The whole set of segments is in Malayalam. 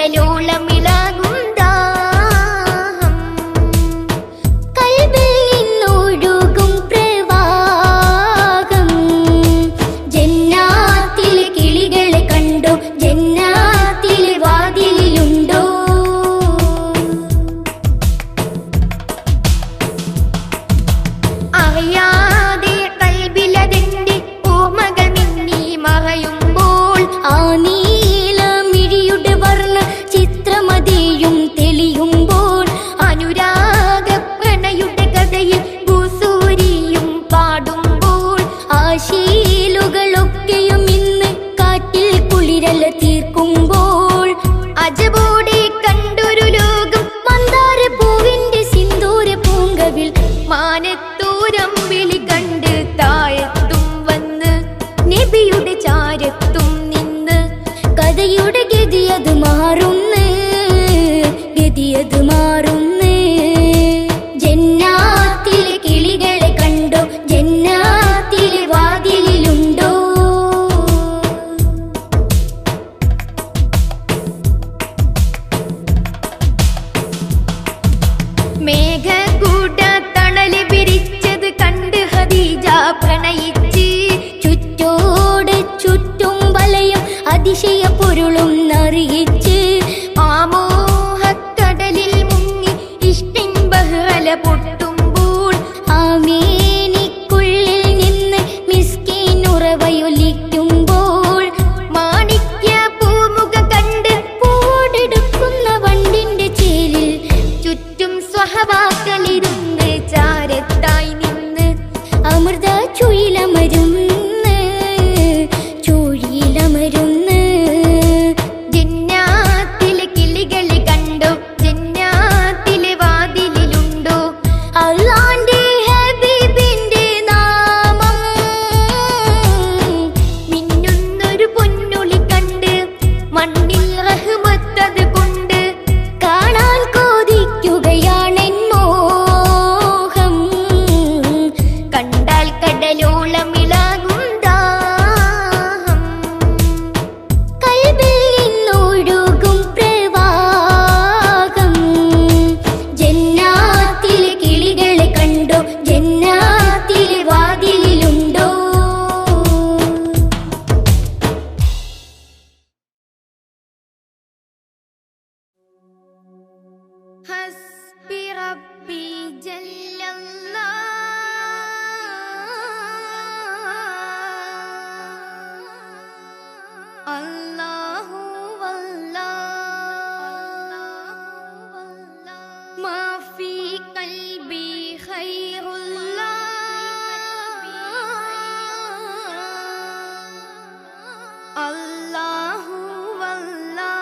കടലോളമിളകും ദാഹം കൽബിൽ നിന്നൊഴുകും പ്രവാഹം ജന്നാത്തിലെ കിളികളെ കണ്ടോ ജന്നാത്തിലെ വാതിലിലുണ്ടോ അറിയാതെ കൽബിലതിന്റെ ഓർമ്മകൾ മിന്നി മറയുമ്പോൾ ആ നീലമിഴിയുടെ വർണ്ണ ചിത്രമതിയും തെളിയുമ്പോൾ അനുരാഗ പ്രണയുടെ കഥയിൽ ഭൂസൂരിയും പാടുമ്പോൾ ആ ശീലുകളൊക്കെയും ഇന്ന് കാറ്റിൽ കുളിരല തീർക്കുമ്പോൾ അജബോടെ കണ്ടൊരു ലോകം മന്ദാര പൂവിന്റെ സിന്ദൂര പൂങ്കവിൽ മാനത്തൂരം വിളി കണ്ട് താഴത്തും വന്ന് നബിയുടെ ചാരത്തും നിന്ന് കഥയുടെ ഗതിയത് മാറുന്ന് ഗതിയത് മാറുന്ന് ജന്നാത്തിലെ കിളികളെ കണ്ടോ ജന്നാത്തിലെ വാതിലിലുണ്ടോ മേഘകൂട തണല് വിരിച്ചത് കണ്ട് ഖദീജ പ്രണയിച്ച് ചുറ്റോട് ചുറ്റും വലയം അതിശയ പൊരുളും അറിയിച്ച് ആമോഹക്കടലിൽ മുങ്ങി ഇഷ്ടിൻ ബഹ്റല പൊട്ടുമ്പോൾ ആമേനിക്കുള്ളിൽ നിന്ന് മിസ്കീൻ ഉറവയൊലിക്കുമ്പോൾ മാണിക്യ പൂമുഖ കണ്ട് പൂടെടുക്കുന്ന വണ്ടിന്റെ ചേലിൽ ചുറ്റും സ്വഹബാക്കളിരുന്ന് ചാരത്തായി നിന്ന് അമൃത ചുയിലമരുന്ന് ചുഴിയിലമരുന്ന് ജന്നാത്തിലെ കിളികളെ കണ്ടോ ജന്നാത്തിലെ വാതിലിലുണ്ടോ അല്ലാന്റെ ഹബീബിന്റെ നാമം മിന്നുന്നൊരു പൊന്നുളി കണ്ട് മണ്ണിൽ റഹ്മത്തത് കൊണ്ട് കാണാൻ കൊതിക്കുകയാണെൻ മോഹം കണ്ടാൽ കടലോളമിളകും ദാഹം കൽബിൽ നിന്നൊഴുകും പ്രവാഹം ജന്നാത്തിലെ കിളികളെ കണ്ടോ ജന്നാത്തിലെ വാതിലിലുണ്ടോ ഹസ്ബി റബ്ബി ജല്ലല്ലാഹ് അല്ലാഹു വല്ലാഹ് മാ ഫീ ഖൽബി ഖൈറുല്ലാഹ് അല്ലാഹു വല്ലാഹ്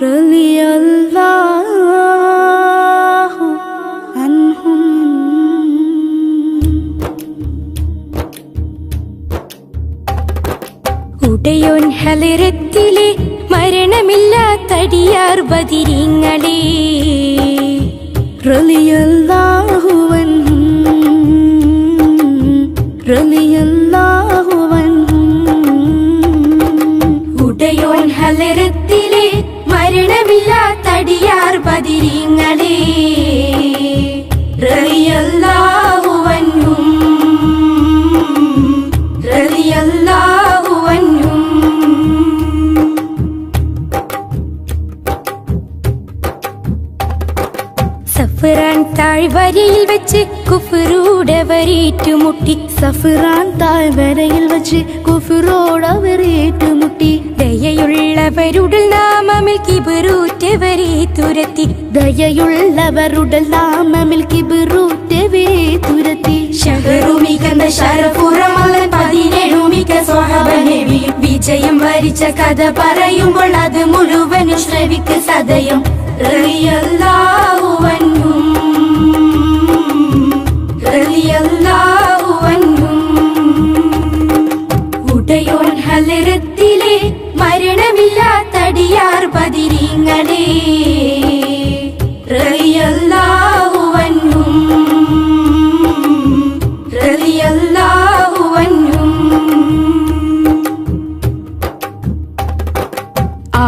റളിയല്ലാഹു അൻഹും. ഉടയോൻ ഹലറത്തിലെ മരണമില്ലാത്തടിയാർ ബദിരിങ്ങളെ റളിയല്ലാഹു അൻഹും റളിയല്ലാഹു അൻഹും. ഉടയോൻ ഹലറത്തിലെ മരണമില്ലാത്തടിയാർ ബദിരിങ്ങളെ റളിയല്ലാഹു അൻഹും റളിയല്ലാഹു അൻഹും. സഫ്റാൻ താഴ്വരയിൽ വെച്ച് കുഫ്റോടവരേറ്റുമുട്ടി സഫ്റാൻ താഴ്വരയിൽ വെച്ച് കുഫ്റോടവരേറ്റുമുട്ടി. ദയയുള്ളവരുടെ നാമമിൽ കിബറൂറ്റവരെ തുരത്തി ദയയുള്ളവരുടെ നാമമിൽ കിബറൂറ്റവരെ തുരത്തി. ഷഹറുമികന്ന ശരഫുറമലൻ 17 മിക സ്വഹബനബി വിജയം വരിച്ച കഥ പറയുമ്പോൾ അത് മുഴുവനും ശ്രവിക്ക് സദയം. റളിയല്ലാഹു അൻഹും റളിയല്ലാഹു അൻഹും. ഉടയോൻ ഹലറത്തിലെ മരണമില്ലാത്തടിയാർ ബദിരിങ്ങളെ റളിയല്ലാഹു അൻഹും റളിയല്ലാഹു അൻഹും.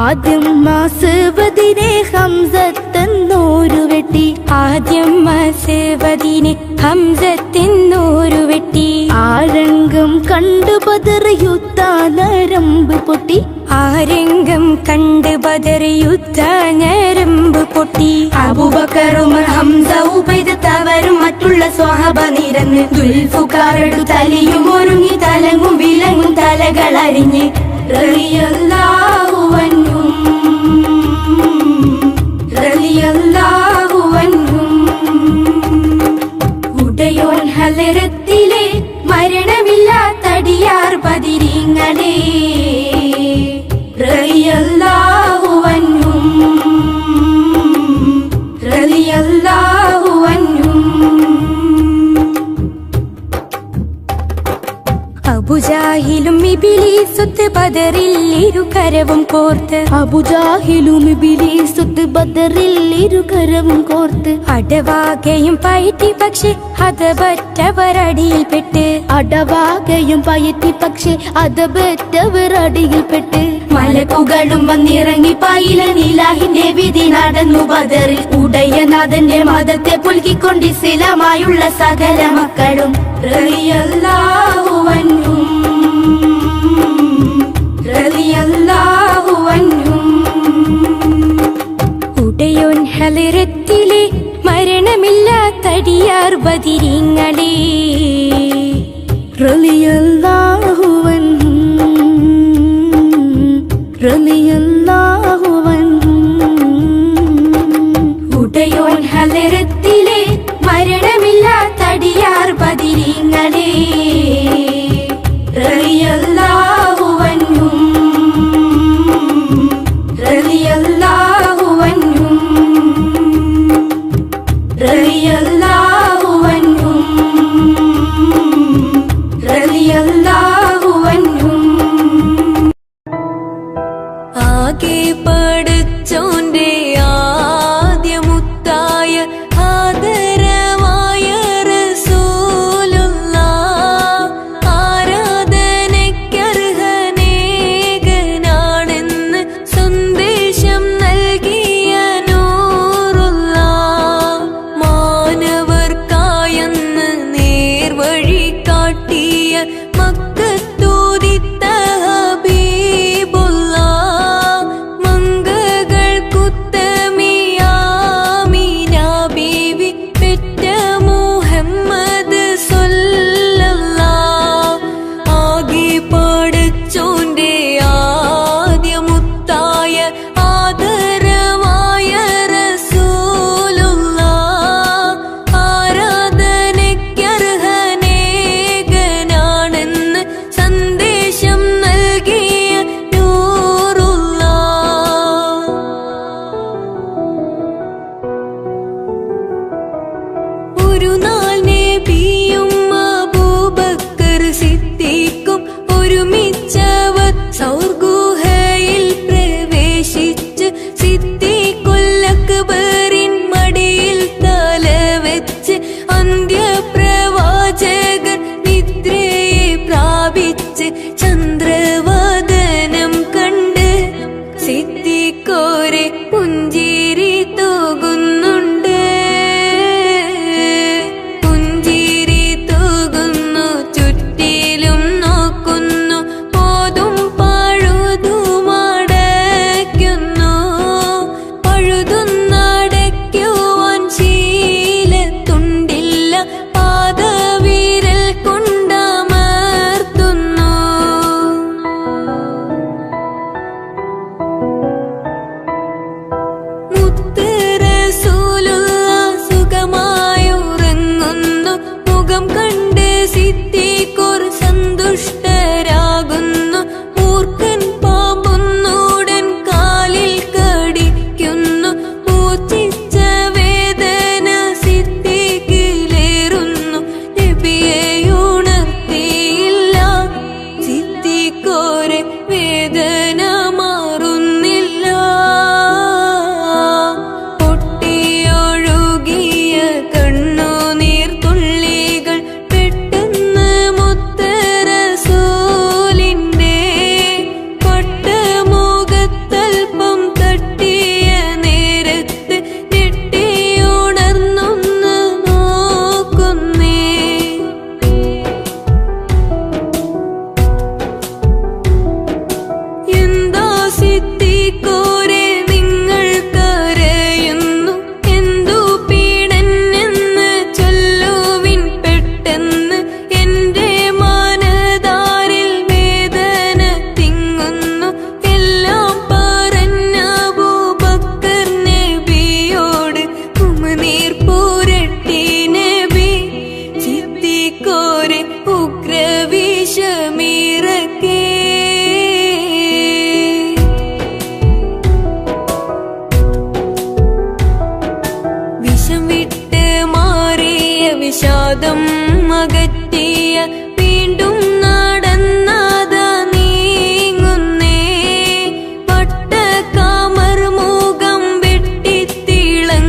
ആദ്യം മാസവദിനെ ഹംസത്തെന്നോരു വെട്ടി. ആദ്യം മാസവദിനെ ഹംസത്തെന്നോരു വെട്ടി. ആരംഗം കണ്ടു ബദർ യുദ്ധാനരമ്പ് പൊട്ടി. ആരംഗം കണ്ട് ബദർ യുദ്ധ ഞരമ്പ് പൊട്ടി. അബൂബക്കറും ഹംസ ഉബൈദത്തവരും മറ്റുള്ള സ്വഹബ നിരന്ന് ദുൽഫുകാരടു തലയും ഒരുങ്ങി തലങ്ങും വിലങ്ങും തലകളറിഞ്ഞ് റളിയല്ലാഹു അൻഹും റളിയല്ലാഹു അൻഹും. ഉടയോൻ ഹലറത്തിലെ മരണമില്ലാത്തടിയാർ ബദിരിങ്ങളെ റളിയല്ലാഹു അൻഹും റളിയല്ലാഹു അൻഹും. അബുജാഹിലും ഇബ്ലീസുത്ത് ബദറിൽ ഇരുകരവും കോർത്ത്. അബുജാഹിലും ഇബ്ലീസുത്ത് ബദറിൽ ഇരുകരവും കോർത്ത്. അടവാകയും പയറ്റി പക്ഷെ ഹതപറ്റവരടിയിൽപ്പെട്ട്. അടവാകയും പയറ്റി പക്ഷെ അതപറ്റവരടിയിൽപ്പെട്ട്. മലക്കുകളും വന്നിറങ്ങി പായില നീലാഹിന്റെ വിധി നടന്നു ബദറിൽ. ഉടയനാഥന്റെ മതത്തെ പുൽകിക്കൊണ്ട് ഇസ്ലാമായുള്ള സകല മക്കളും റളിയല്ലാഹു അൻഹും റളിയല്ലാഹു അൻഹും. ഉടയോൻ ഹലറത്തിലെ മരണമില്ലാത്തടിയാർ ബദിരിങ്ങളെ റളിയല്ലാഹു അൻഹും റളിയല്ലാഹു അൻഹും. ഉടയോൻ ഹലറത്തിലെ മരണമില്ലാത്തടിയാർ ബദിരിങ്ങളെ റളിയല്ലാഹു അൻഹും റളിയല്ലാഹു അൻഹും റളിയല്ലാഹു അൻഹും റളിയല്ലാഹു വാദം അകറ്റിയ വീണ്ടും നടന്നാത നീങ്ങുന്നേ വട്ടക്കാമർമുഖം വെട്ടിത്തിളങ്ങുമ്പോൾ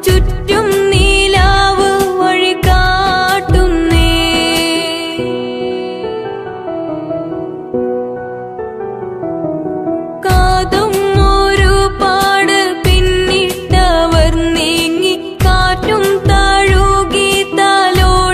ചുറ്റും നീലാവ് വഴി കാട്ടുന്നേ കാതും ഒരുപാട് പിന്നിട്ടവർ നീങ്ങി കാറ്റും താഴുകി താലോലം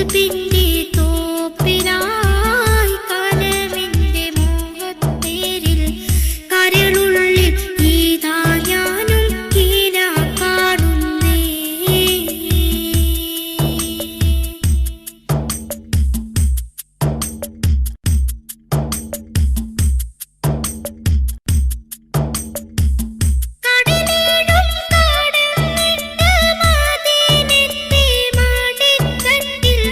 കുതുബിന്റെ തോപ്പിനായി കനവിന്റെ മോഹത്തേരിൽ കരളുള്ളിൽ ഇതാ ഞാനും കീന കാണുന്നേ. കടലിടും കടന്നിട്ട് മദീനത്തെ മാടിത്തട്ടിൽ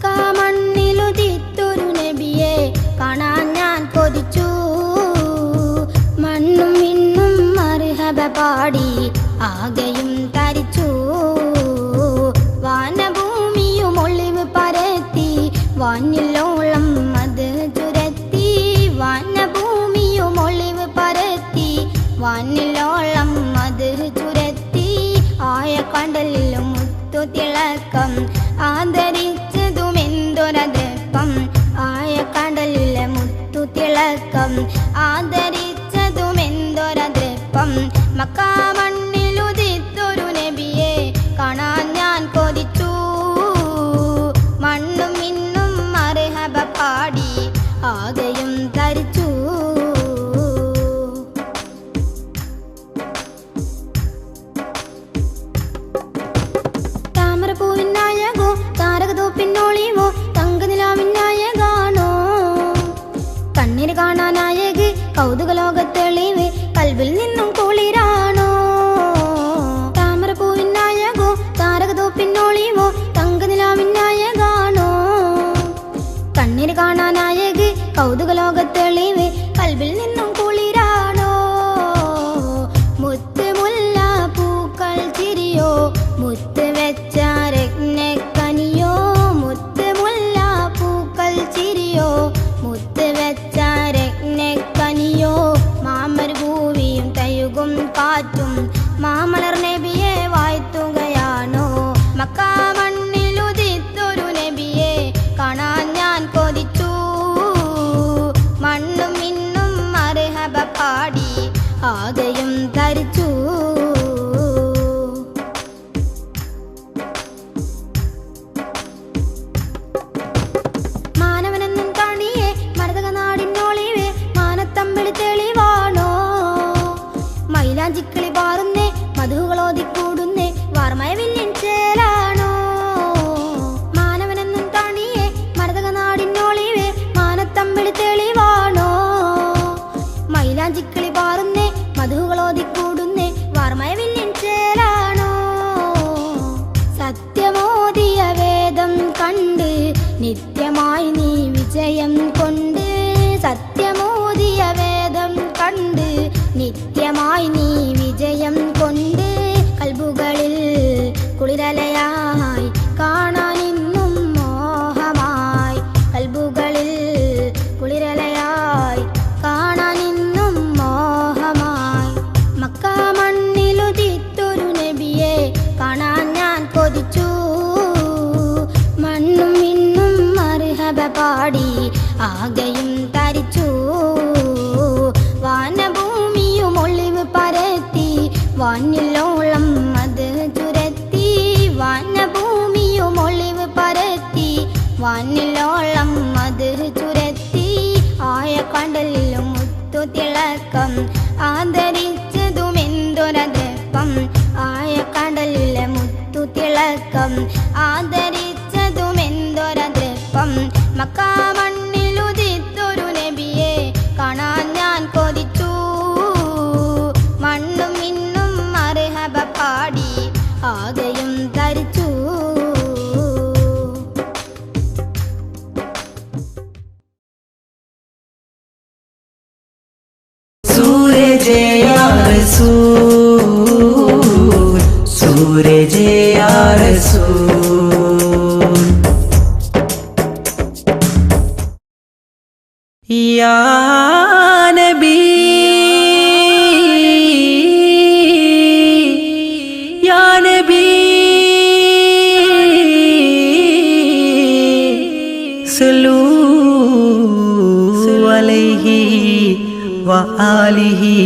മക്കാ മണ്ണിലുദിത്തൊരു നബിയെ കാണാൻ ഞാൻ കൊതിച്ചു. മണ്ണും മിന്നും മർഹബ പാടി ആകെയും തരിച്ചു. വാനഭൂമിയും ഒളിവ് പരത്തി വാനിലോളം അത് ചുരത്തി. വാനഭൂമിയും ഒളിവ് പരത്തി വാനിലോളം അത് ചുരത്തി. ആയ കടലിലും മുത്തു തിളക്കം ആദരിച്ചതുമെന്തൊരതപ്പം. ആയ കടലിലെ മുത്തു തിളക്കം ആദരിച്ചതുമെന്തൊരതപ്പം. മക്കാ മണ്ണിലുദിത്തൊരു നബിയെ കാണാൻ ഞാൻ കൊതിച്ചു. മണ്ണും മിന്നും മർഹബ പാടി ആകെയും തരിച്ചു. താമരപ്പൂവിനായകോ താരകതോപ്പിന്നോളിവോ തങ്കനിലാവിനായകാണോ. കണ്ണിന് കാണാനായക കൗതുകലോകത്തെളിവ് കൽബിൽ നിന്നും കുളിരാണോ. താമരപ്പൂവിനായകോ താരകതോപ്പിന്നോളിവോ തങ്കനിലാവിനായകാണോ. കണ്ണിന് കാണാനായക കൗതുകലോകത്തെളിവ് കൽബിൽ നിന്നും കുളിരാണോ. മുത്ത് മുല്ല പൂക്കൾ ചിരിയോ മുത്ത് വെച്ച രത്നക്കനിയോ. മുത്ത് മുല്ല പൂക്കൾ ചിരിയോ മുത്ത് വെച്ച രത്നക്കനിയോ. മാമർ ഭൂവിയും തയുകും കാറ്റും മാമലർ നബിയെ വാഴ്ത്തുകയാണോ. മക്കാ മണ്ണിലുദിത്തൊരു നബിയെ കാണാൻ ഞാൻ കൊതിച്ചു. മണ്ണും മിന്നും മർഹബ പാടി ആകെയും തരിച്ചു. മാനവനെന്നും കാണിയേ മരതക നാടിനൊളിവേ മാനത്തമ്പിളി തെളിവാണോ. മൈലാഞ്ചിക്കിളി പാറുന്നേ മധുകളോതിക്കൂടുന്നേ വാർമയ വില്ലിൻ ചേലാണോ. മാനവനെന്നും കാണിയേ മരതക നാടിനൊളിവേ മാനത്തമ്പിളി തെളിവാണോ. മൈലാഞ്ചിക്കിളി പാറുന്നേ മധുകളോതിക്കൂടുന്നേ വാർമയ വില്ലിൻ ചേലാണോ. സത്യമോദിയ വേദം കണ്ട് നിത്യമായി നീ വിജയം കൊണ്ട്. സത്യമോദിയ വേദം കണ്ട് നിത്യമായി നീ വിജയം കൊണ്ട്. കൽബുകളിൽ കുളിരലയായി കാണാൻ ഇന്നും മോഹമായി. കൽബുകളിൽ കുളിരലയായി കാണാൻ ഇന്നും മോഹമായി. മക്കാ മണ്ണിലുദിത്തൊരു നബിയെ കാണാൻ ഞാൻ കൊതിച്ചു. മണ്ണും മിന്നും മർഹബ പാടി ആകെയും തരിച്ചു. വാനഭൂമിയും ഒളിവ് പരത്തി വാനിലോളം അത് ചുരത്തി. വാനഭൂമിയും ഒളിവ് പരത്തി വാനിലോളം അത് ചുരത്തി. ആയ കടലിലും മുത്തു തിളക്കം ആദരിച്ചതുമെന്തൊരതപ്പം. ആയ കടലിലെ മുത്തു തിളക്കം ആദരിച്ചതുമെന്തൊരതപ്പം. മക്കാ മണ്ണിലുദിത്തൊരു നബിയെ കാണാൻ ഞാൻ കൊതിച്ചു. മണ്ണും മിന്നും മർഹബ പാടി ആകെയും തരിച്ചു. सूरज या रसूल, सूरज या रसूल, या नबी या नबी सल्लू अलैहि व आलिहि।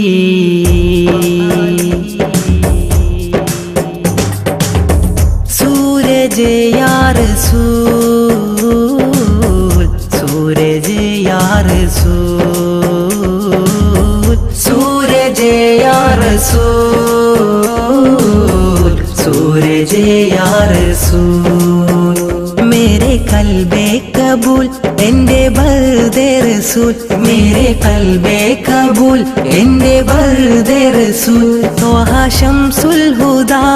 सूरज या रसूल, सूरज या रसूल, सूरज या रसूल, सूरज या रसूल। मेरे कल्बे कबूल एंडे बर्दे रसूल, मेरे कल्बे कबूल एंडे बर्दे रसूल। तोहा शम्सुल हुदा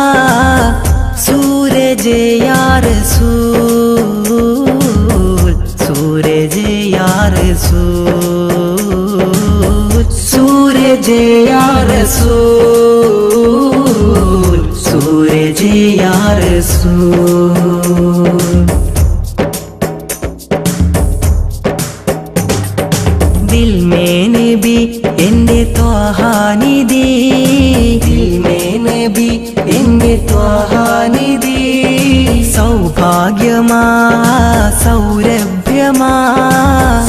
सूरज या रसूल, रसूल सूरज या रसूल सूरज या रसूल दिल में नबी എന്റെ ത്വാഹാനിധി ദിൽ മേ നബി എന്റെ ത്വാഹാനിധി സൗഭാഗ്യമാ സൗരഭ്യമാ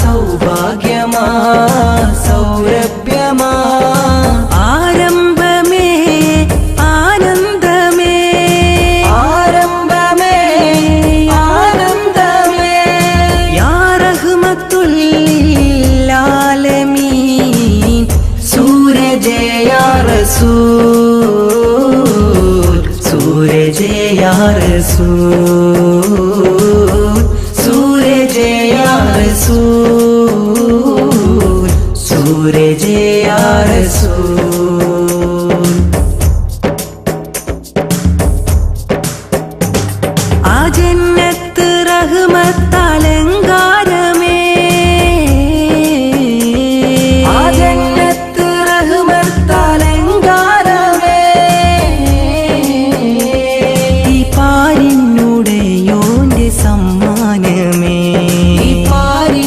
സൗഭാഗ്യമാ സൗരഭ്യമാ ആരംഭമേ ആനന്ദമേ ആരംഭമേ ആനന്ദമേ യാ റഹ്മത്തുൽ ലിൽ ആലമീൻ सूरज या रसूल सूरज या रसूल सूरज या रसूल सूरज या रसूल आ जन्नत रहमत अलंकारमे आ जन्नत रहमत अलंकारमे ഈ പാരിനുടയോന്റെ സമ്മാനമേ ഈ പാരിനുടയോന്റെ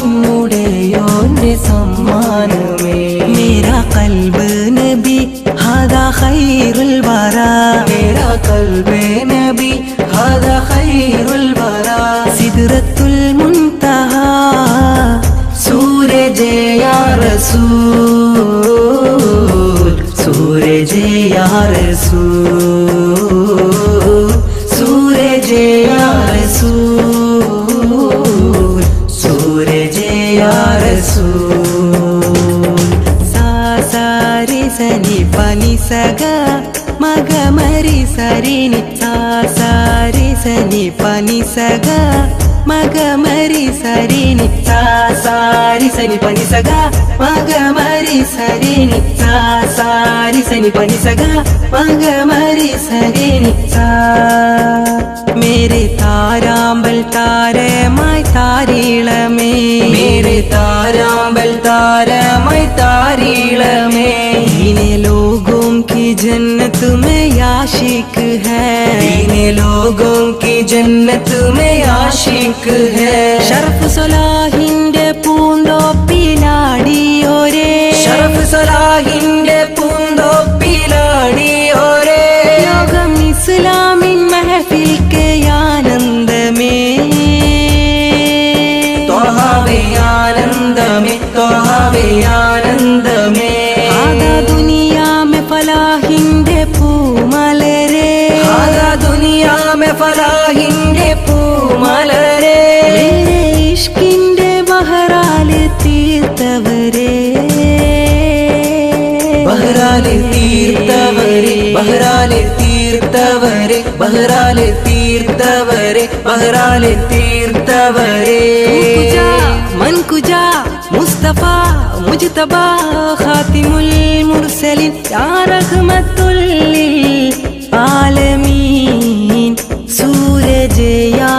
സമ്മാനമേ मेरा कल्ब नबी हदा खैरुल वरा मेरा कल्ब नबी हदा खैरुल वरा सिदरतुल मुंतहा सूरज या रसूल सूरज या रसूल सूरज या रसूल सूरज या रसूल सा सारे सनी पनी सगा मग मरी सरिनी सा सारे सनी पनी सगा मग मरी सरिनी सा सारी सनी पनी सगा मग मरी सरिनी सा सारी सनी पनी सगा मग मरी सरिनी सा मेरे ताराമ്പൽ താരമായി താരീളമേ मेरे ताराമ്പൽ താരമായി താരീളമേ इन्हें लोगों की जन्नत में आशिक है इन्हें लोगों की जन्नत में आशिक है शरफ സലാഹിന്റെ പൂന്തോപ്പിലാടിയോരേ ഷറഫ് സലാഹിന്റെ പൂന്തോപ്പിലാടിയോരേ ലോകം ഇസ്ലാമിൻ महफिल के आनंदमे ത്വഹാവേ ആനന്ദമേ ത്വഹാവേ ആനന്ദമേ ആദാ ദുനിയാ में ഫലാഹിന്റെ പൂമലരേ ആദാ ദുനിയാ में ഫലാഹിന്റെ പൂമലരേ മേരെ ഇഷ്കിന്റെ ബഹറാല് തീർത്തവരേ ബഹറാല് തീർത്തവരേ ബഹറാല് തീർത്തവരേ ബഹറാല് തീർത്തവരേ ബഹറാല് തീർത്തവരേ मन कुजा मुस्तफा मुजतबा खातिमुल मुरसलिन या रहमतुल लिल आलमीन सूरज या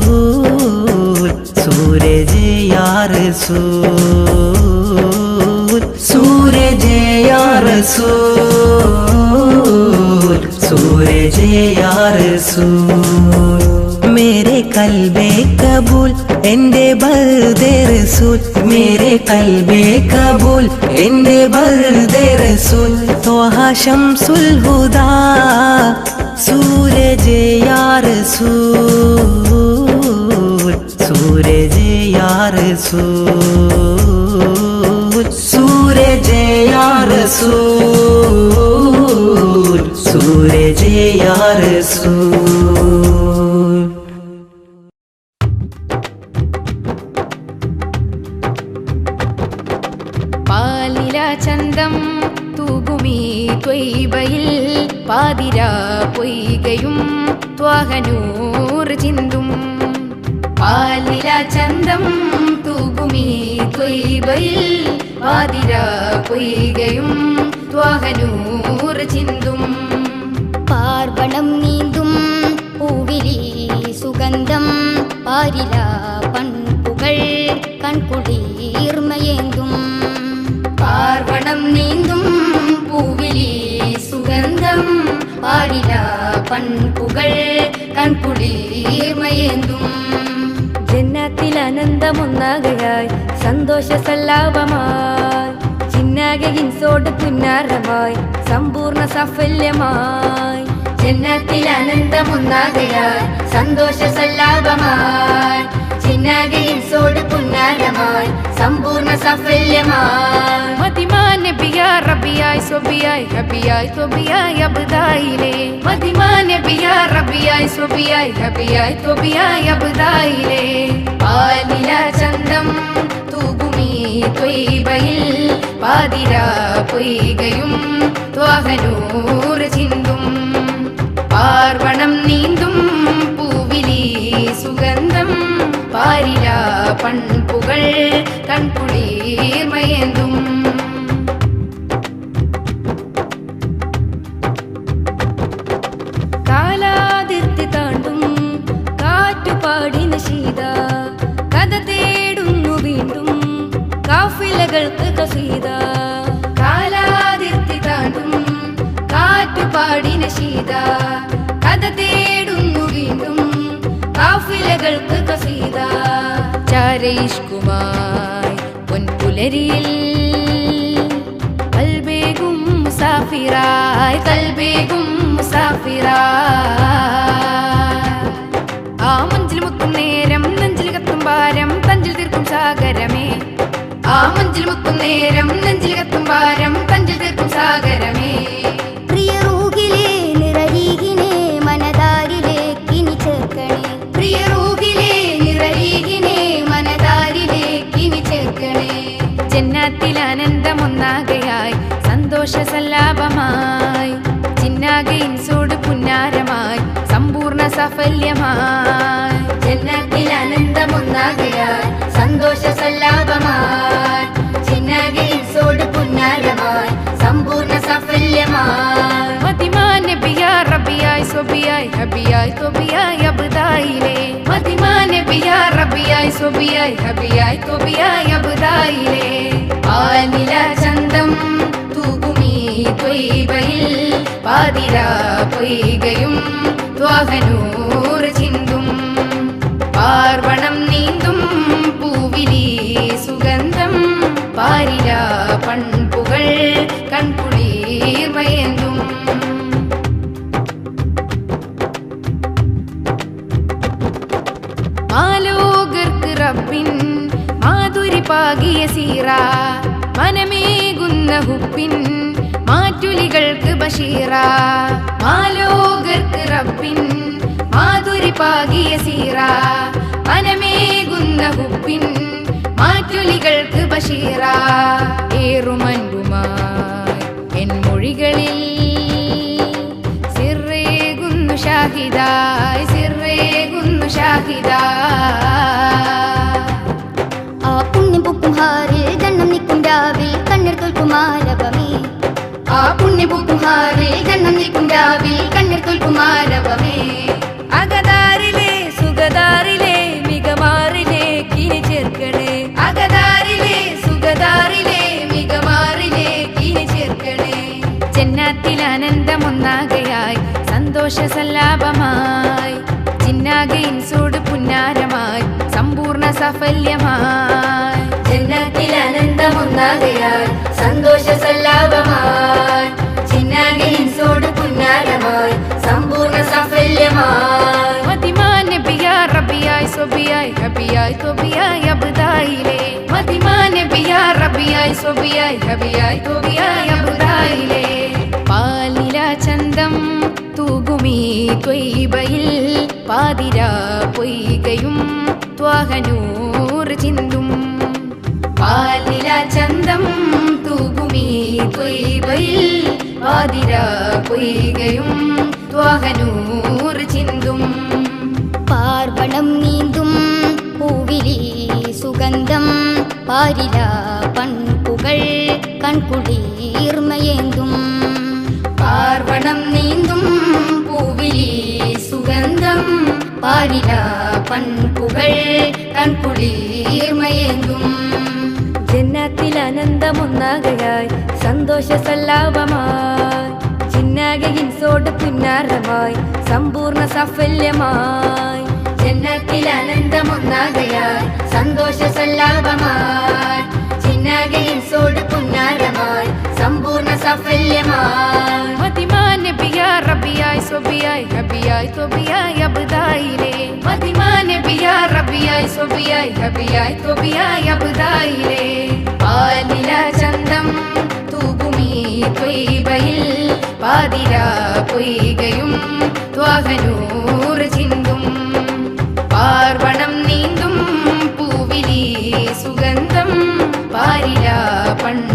रसूल सूरज या रसूल सूरज या रसूल सूरज या रसूल मेरे कल्बे कबूल എന്റെ ബർദേ റസൂൽ मेरे कल्बे कबूल എന്റെ ബർദേ റസൂൽ ത്വഹ ശംസുൽ ഹുദാ സൂരജ് യാ റസൂൽ സൂരജ് യാ റസൂൽ സൂരജ് യാ റസൂൽ സൂരജ് യാ റസൂൽ ചന്തം തൂകുമീ ത്വയ്ബയിൽ പാതിരാ പൊയ്കയും ത്വാഹനൂർ ചിന്തും പാലില ചന്തം തൂകുമീ ത്വയ്ബയിൽ പാതിരാ പൊയ്കയും ത്വാഹനൂർ ചിന്തും പാർവണം നീന്തും പൂവിലി സുഗന്ധം പാരില പൺപുകൾ കൺകുളിർമയേന്തും പാർവണം നീന്തും പൂവിലി സുഗന്ധം പാരില പൺപുകൾ കൺകുളിർമയേന്തും ജന്നത്തിൽ ആനന്ദമൊന്നാകയായി സന്തോഷ സല്ലാപമായി ചിന്നാകെ ഇൻസോട് പുന്നാരമായി സമ്പൂർണ്ണ സാഫല്യമായി ജന്നത്തിൽ ആനന്ദമൊന്നാകയായി സന്തോഷ സല്ലാപമായി ചിന്നാകെ ഇൻസോട് പുന്നാരമായി സമ്പൂർണ്ണ സാഫല്യമായി മതിമാൻ നബിയാ റബിയായി സ്വബിയായി ഹബിയായി ത്വബിയായി അബ്ദായിലേ മതിമാൻ നബിയാ റബിയായി സ്വബിയായി ഹബിയായി ത്വബിയായി അബ്ദായിലേ പാലില ചന്തം തൂകുമീ ത്വയ്ബയിൽ പാതിര പൊയ്കയും ത്വാഹനൂർ ചിന്തും പാർവണം നീന്തും പൂവിലി സുഗന്ധം പാരില പൺപുകൾ കൺകുളിർമയേന്തും കാലാതിർത്തി താണ്ടും കാറ്റുപാടിന ശീത കഥ തേടുന്നു വീണ്ടും കാഫിലകൾക്ക് കസീത കാലാതിർത്തി താണ്ടും കാറ്റുപാടിന ശീത കഥ തേടുന്നു വീണ്ടും കാഫിലകൾക്ക് കസീത ചാരയിഷ്കുമായി പൊൻപുലരിയിൽ കൽബേകും മുസാഫിറായി കൽബേകും മുസാഫിറായി ആ മഞ്ചിൽ മുത്തും നേരം നെഞ്ചിൽ കത്തും ഭാരം തഞ്ചിൽ തീർക്കും സാഗരമേ ആ മഞ്ചിൽ മുത്തും നേരം നെഞ്ചിൽ കത്തും ഭാരം തഞ്ചിൽ തീർക്കും സാഗരമേ പ്രിയ റൂഹിലെ നിറരീകിനെ മനതാരിലേക്കിനി ചേർക്കണേ പ്രിയ റൂഹിലെ നിറരീകിനെ മനതാരിലേക്കിനി ചേർക്കണേ ജന്നത്തിൽ ആനന്ദമൊന്നാകയായി സന്തോഷ സല്ലാപമായി ചിന്നാകെ ഇൻസോട് പുന്നാരമായി സമ്പൂർണ്ണ സാഫല്യമായി ജന്നത്തിൽ ആനന്ദമൊന്നാകയായി സന്തോഷ സല്ലാപമായി ചിന്നാകെ ഇൻസോട് പുന്നാരമായി സമ്പൂർണ്ണ സാഫല്യമായി മതിമാൻ നബിയാ റബിയായി സ്വബിയായി ഹബിയായി ത്വബിയായി അബ്ദായിലേ മതിമാൻ നബിയാ റബിയായി സ്വബിയായി ഹബിയായി ത്വബിയായി അബ്ദായിലേ പാലില ചന്തം തൂകുമീ ത്വയ്ബയിൽ പാതിര പൊയ്കയും ത്വാഹനൂർ ചിന്തും പാർവണം നീന്തും പൂവിലി സുഗന്ധം പാരില പൺപുകൾ കൺകുളിർമയേന്തും മാലോകർക്ക് റബ്ബിൻ മാധുരി പാകിയ സീറ മനമേകുന്ന ഹുപ്പിൻ മാറ്റുലികൾക്ക് ബഷീറ മാലോകർക്ക് റബ്ബിൻ മാധുരി പാകിയ സീറ മനമേകുന്ന ഹുപ്പിൻ മാറ്റുലികൾക്ക് ബഷീറ ഏറുമൻപുമായി എൻ മൊഴികളിൽ സിറേകുന്നു ഷാഹിദായ് സിറേകുന്നു ഷാഹിദായ് ആ പുണ്യം പൂക്കും ഹാരിൽ ഗണ്ണം നിൽക്കും രാവിൽ കണ്ണീർ തോൽക്കും ആരവമേ ആ പുണ്യപൂക്കും ഹാറിൽ ഗണ്ണം നിൽക്കും രാവിൽ കണ്ണീർ തോൽക്കും ആരവമേ അകതാരിലെ സുഖതാരിലെ മികമാറിലേക്കിനി ചേർക്കണേ അകതാരിലെ സുഖതാരിലെ മികമാറിലേക്കിനി ചേർക്കണേ ജന്നത്തിൽ ആനന്ദമൊന്നാകയായി സന്തോഷ സല്ലാപമായി ചിന്നാകെ ഇൻസോട് പുന്നാരമായി സമ്പൂർണ്ണ സാഫല്യമായി ജന്നത്തിൽ ആനന്ദമൊന്നാകയായി സന്തോഷ സല്ലാപമായി ചിന്നാകെ ഇൻസോട് പുന്നാരമായി സമ്പൂർണ്ണ സാഫല്യമായി മതിമാൻ നബിയാ റബിയായി സ്വബിയായി ഹബിയായി ത്വബിയായി അബ്ദായിലേ മതിമാൻ നബിയാ റബിയായി സ്വബിയായി ഹബിയായി ത്വബിയായി അബ്ദായിലേ പാലില ചന്തം തൂകുമീ ത്വയ്ബയിൽ പാതിര പൊയ്കയും ത്വാഹനൂർ ചിന്തും പാലില ചന്തം തൂകുമീ ത്വയ്ബയിൽ പാതിര പൊയ്കയും ത്വാഹനൂർ ചിന്തും പാർവണം നീന്തും പൂവിലി സുഗന്ധം പാരില പൺപുകൾ കൺകുളിർമയേന്തും പാർവണം നീന്തും പൂവിലി സുഗന്ധം പാരില പൺപുകൾ കാണാൻ കുളിർമയേന്തും. ജന്നത്തിൽ ആനന്ദമൊന്നാകയായി സന്തോഷ സല്ലാപമായി ചിന്നാകെ ഇൻസോട് പുന്നാരമായി സമ്പൂർണ്ണ സാഫല്യമായി. ജന്നത്തിൽ ആനന്ദമൊന്നാകയായി സന്തോഷ സല്ലാപമായി ചിന്നാകെ ഇൻസോട് പുന്നാരമായി സമ്പൂർണ്ണ സാഫല്യമായി. മതിമാൻ നബിയാ റബിയായി സ്വബിയായി ഹബിയായി തൊബിയായി അബ്ദായിലേ. മതിമാൻ നബിയാ റബിയായി സ്വബിയായി ഹബിയായി തൊബിയായി അബ്ദായിലേ. പാലില ചന്തം തൂകുമീ ത്വയ്ബയിൽ പാതിരാ പൊയ്കയും ത്വാഹനൂർ ചിന്തും. പാർവണം നീന്തും പൂവിലി സുഗന്ധം പാരില പണ്ട്